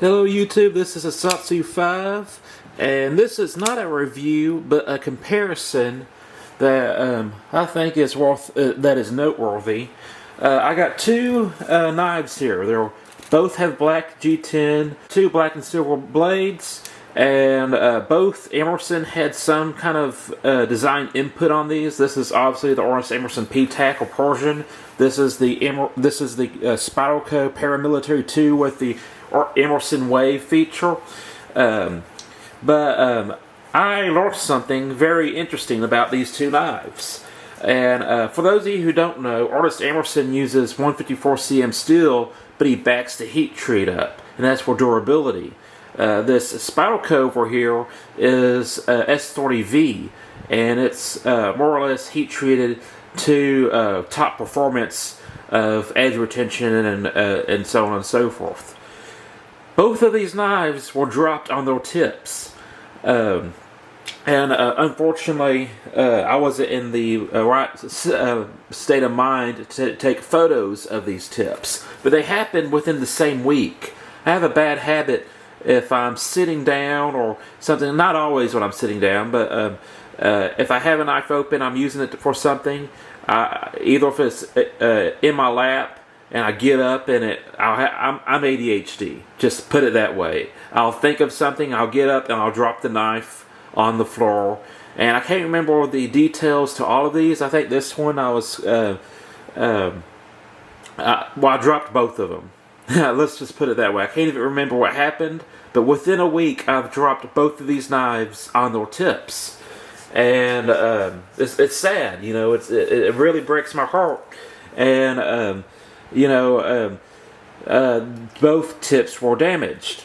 Hello YouTube, this is Asatsu 5, and this is not a review, but a comparison that I think is that is noteworthy. I got two knives here. They both have black G10, two black and silver blades, and both Emerson had some kind of design input on these. This is obviously the Emerson P-Tac or Persian. This is the Spyderco Paramilitary 2 with the Emerson Wave feature. But I learned something very interesting about these two knives. And for those of you who don't know, artist Emerson uses 154 cm steel, but he backs the heat treat up, and that's for durability. This Spyderco over here is S30V, and it's more or less heat treated to top performance of edge retention and so on and so forth. Both of these knives were dropped on their tips. Unfortunately, I wasn't in the right state of mind to take photos of these tips. But they happened within the same week. I have a bad habit if I'm sitting down or something, not always when I'm sitting down, but if I have a knife open, I'm using it for something, either if it's in my lap, and I get up and I'm ADHD, just put it that way. I'll think of something, I'll get up and I'll drop the knife on the floor. And I can't remember the details to all of these. I think this one I dropped both of them. Let's just put it that way. I can't even remember what happened, but within a week I've dropped both of these knives on their tips. And it's sad, you know, it really breaks my heart. And both tips were damaged.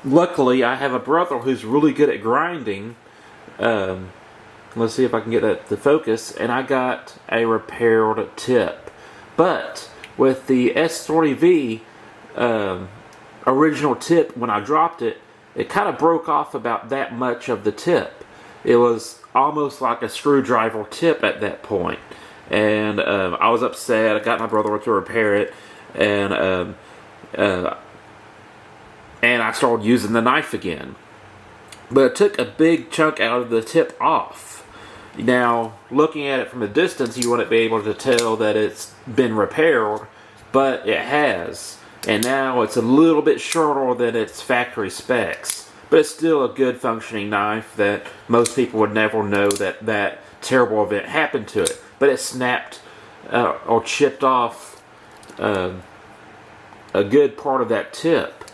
Luckily, I have a brother who's really good at grinding. Let's see if I can get that to focus. And I got a repaired tip. But with the S30V original tip, when I dropped it, it kind of broke off about that much of the tip. It was almost like a screwdriver tip at that point. And I was upset. I got my brother to repair it, and I started using the knife again. But it took a big chunk out of the tip off. Now, looking at it from a distance, you wouldn't be able to tell that it's been repaired, but it has. And now it's a little bit shorter than its factory specs. But it's still a good functioning knife that most people would never know that terrible event happened to it. But it snapped or chipped off a good part of that tip.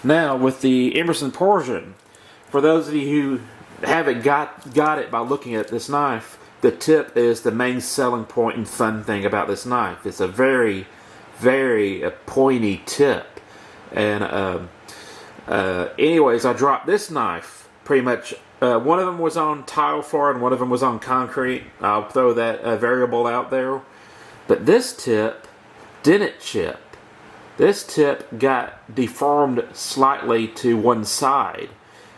Now, with the Emerson Persian, for those of you who haven't got it by looking at this knife, the tip is the main selling point and fun thing about this knife. It's a very, very pointy tip. And anyways, I dropped this knife pretty much. One of them was on tile floor and one of them was on concrete. I'll throw that variable out there. But this tip didn't chip. This tip got deformed slightly to one side.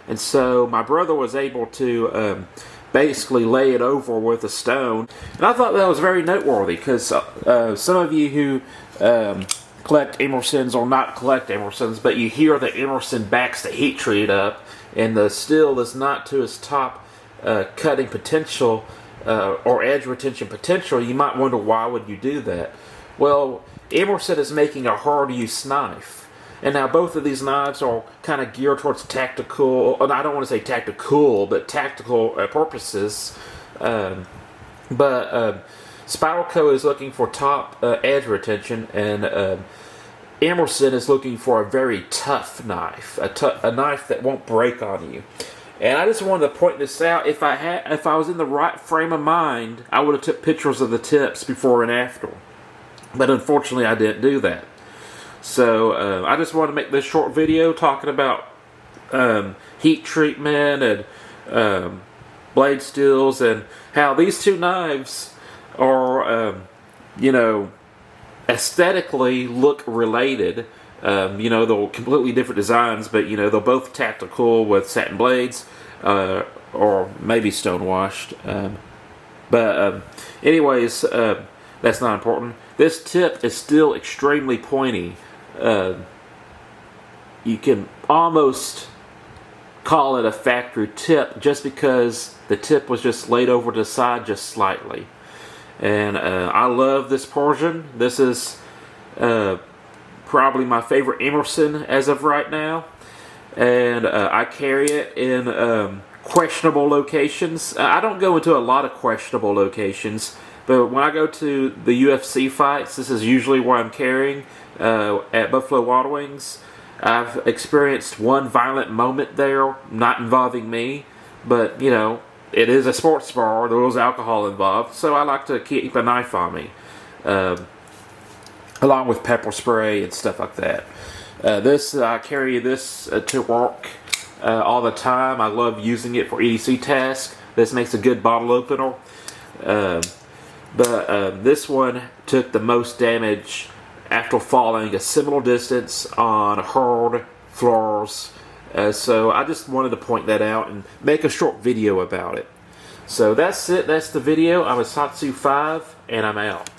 And so my brother was able to basically lay it over with a stone. And I thought that was very noteworthy because some of you who collect Emersons or not collect Emersons, but you hear that Emerson backs the heat treat up, and the steel is not to its top cutting potential or edge retention potential, you might wonder why would you do that. Well, Emerson is making a hard-use knife. And now both of these knives are kind of geared towards tactical, and I don't want to say tactical, but tactical purposes. But Spyderco is looking for top edge retention, and Emerson is looking for a very tough knife, a knife that won't break on you. And I just wanted to point this out. If I was in the right frame of mind, I would have took pictures of the tips before and after. But unfortunately, I didn't do that. So I just wanted to make this short video talking about heat treatment and blade steels and how these two knives are, aesthetically look related. They're completely different designs, but they're both tactical with satin blades, or maybe stone washed. Anyways, that's not important. This tip is still extremely pointy. you can almost call it a factory tip just because the tip was just laid over to the side just slightly. And I love this portion. This is probably my favorite Emerson as of right now. And I carry it in questionable locations. I don't go into a lot of questionable locations, but when I go to the UFC fights, this is usually where I'm carrying at Buffalo Wild Wings. I've experienced one violent moment there, not involving me, but, you know, it is a sports bar, there was alcohol involved, so I like to keep a knife on me, along with pepper spray and stuff like that. I carry this to work all the time. I love using it for EDC tasks. This makes a good bottle opener. But this one took the most damage after falling a similar distance on hard floors. So I just wanted to point that out and make a short video about it. So that's it. That's the video. I'm a Satsu 5, and I'm out.